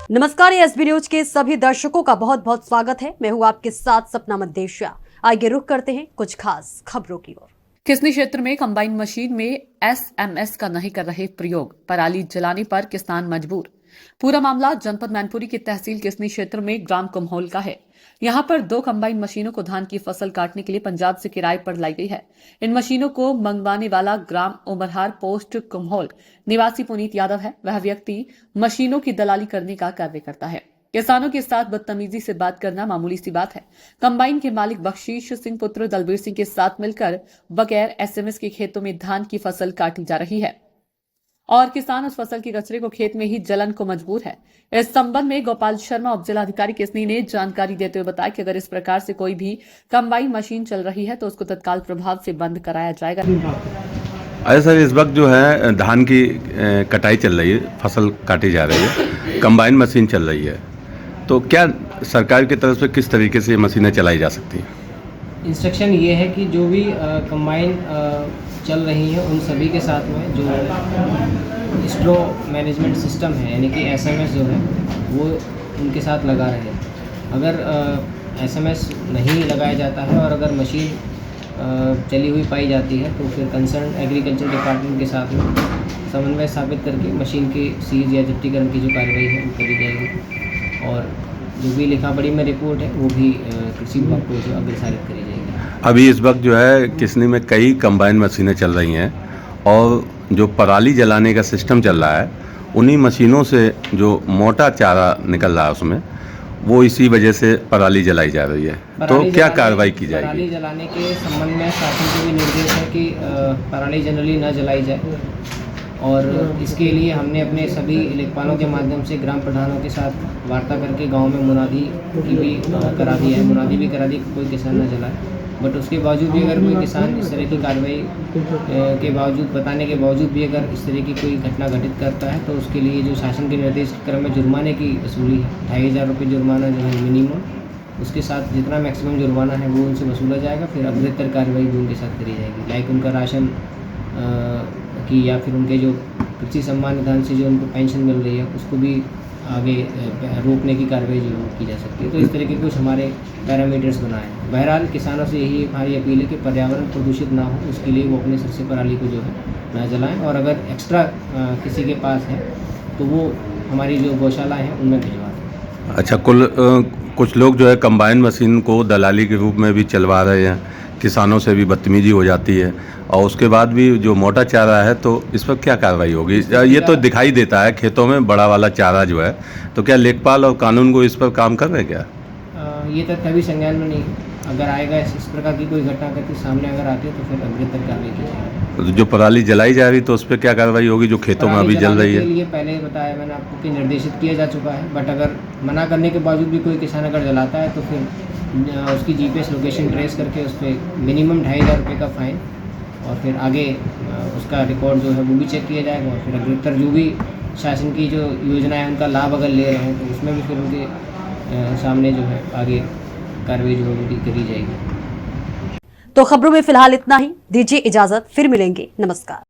नमस्कार, SB news के सभी दर्शकों का बहुत बहुत स्वागत है। मैं हूं आपके साथ सपना मदेशिया। आइए रुक करते हैं कुछ खास खबरों की ओर। किसनी क्षेत्र में कंबाइन मशीन में एसएमएस का नहीं कर रहे प्रयोग, पराली जलाने पर किसान मजबूर। पूरा मामला जनपद मैनपुरी की तहसील किसनी क्षेत्र में ग्राम कुम्होल का है। यहां पर 2 कंबाइन मशीनों को धान की फसल काटने के लिए पंजाब से किराए पर लाई गई है। इन मशीनों को मंगवाने वाला ग्राम उमरहार पोस्ट कुम्होल निवासी पुनीत यादव है। वह व्यक्ति मशीनों की दलाली करने का कार्य करता है। किसानों के साथ बदतमीजी से बात करना मामूली सी बात है। कंबाइन के मालिक बख्शीश सिंह पुत्र दलबीर सिंह के साथ मिलकर बगैर एसएमएस के खेतों में धान की फसल काटी जा रही है और किसान उस फसल के कचरे को खेत में ही जलन को मजबूर है। इस संबंध में गोपाल शर्मा उप जिलाधिकारी किसनी ने जानकारी देते हुए बताया कि अगर इस प्रकार से कोई भी कंबाइन मशीन चल रही है तो उसको तत्काल प्रभाव से बंद कराया जाएगा। अरे सर, इस वक्त जो है धान की कटाई चल रही है, फसल काटी जा रही है, कंबाइन मशीन चल रही है, तो क्या सरकार की तरफ से किस तरीके से ये मशीनें चलाई जा सकती हैं? इंस्ट्रक्शन ये है कि जो भी कंबाइन चल रही हैं उन सभी के साथ में जो स्ट्रो मैनेजमेंट सिस्टम है यानी कि एसएमएस जो है वो उनके साथ लगा रहे। अगर एसएमएस नहीं लगाया जाता है और अगर मशीन चली हुई पाई जाती है तो फिर कंसर्न एग्रीकल्चर डिपार्टमेंट के साथ में समन्वय स्थापित करके मशीन की सीज या जब्तीकरण की जो कार्रवाई है वो करी जाएगी और जो भी लिखा पढ़ी में रिपोर्ट है वो भी कृषि विभाग को जो अग्रसारित करी जाएगी। अभी इस वक्त जो है किसनी में कई कंबाइन मशीनें चल रही हैं और जो पराली जलाने का सिस्टम चल रहा है उन्हीं मशीनों से जो मोटा चारा निकल रहा है उसमें वो इसी वजह से पराली जलाई जा रही है, तो क्या कार्रवाई की जाएगी? पराली जलाने के संबंध में शासन के भी निर्देश है कि पराली जनरली न जलाई जाए और इसके लिए हमने अपने सभी लेखपालों के माध्यम से ग्राम प्रधानों के साथ वार्ता करके गांव में मुनादी की भी करा दी है। मुनादी भी करा दी कि कोई किसान न जलाए, बट उसके बावजूद भी अगर कोई किसान इस तरह की कार्रवाई के बावजूद बताने के बावजूद भी अगर इस तरह की कोई घटना घटित करता है तो उसके लिए जो शासन के निर्देश के क्रम में जुर्माने की वसूली है, 2500 रुपये जुर्माना जो है मिनिमम, उसके साथ जितना मैक्सिमम जुर्माना है वो उनसे वसूला जाएगा। फिर अग्रतर कार्रवाई भी उनके साथ करी जाएगी, लाइक उनका राशन की या फिर उनके जो कृषि सम्मान निधि से जो उनको पेंशन मिल रही है उसको भी आगे रोकने की कार्रवाई जो की जा सकती है। तो इस तरह के कुछ हमारे पैरामीटर्स बनाए हैं। बहरहाल किसानों से यही हमारी अपील है कि पर्यावरण प्रदूषित ना हो, उसके लिए वो अपने सिर से पराली को जो है ना जलाएं और अगर एक्स्ट्रा किसी के पास है तो वो हमारी जो गौशाला है उनमें भिजवा दें। अच्छा, कुछ लोग जो है कंबाइन मशीन को दलाली के रूप में भी चलवा रहे हैं, किसानों से भी बदतमीजी हो जाती है और उसके बाद भी जो मोटा चारा है तो इस पर क्या कार्रवाई होगी? ये तो दिखाई देता है खेतों में बड़ा वाला चारा जो है, तो क्या लेखपाल और कानून को इस पर काम कर रहे हैं क्या? ये तथ्य अभी संज्ञान में नहीं है। अगर आएगा इस प्रकार की कोई घटना करके सामने अगर आती है तो फिर अग्रतर कार्रवाई की जाएगी। तो जो पराली जलाई जा रही तो उस पर क्या कार्रवाई होगी जो खेतों में अभी जल रही है? ये पहले बताया मैंने आपको कि निर्देशित किया जा चुका है, बट अगर मना करने के बावजूद भी कोई किसान अगर जलाता है तो फिर उसकी जीपीएस लोकेशन ट्रेस करके उस पर मिनिमम 2500 रुपये का फाइन और फिर आगे उसका रिकॉर्ड जो है वो भी चेक किया जाएगा और फिर अग्रतर जो भी शासन की जो योजना है उनका लाभ अगर ले रहे हैं तो उसमें भी फिर उनके सामने जो है आगे कार्रवाई जो है वो करी जाएगी। तो खबरों में फिलहाल इतना ही। दीजिए इजाजत, फिर मिलेंगे। नमस्कार।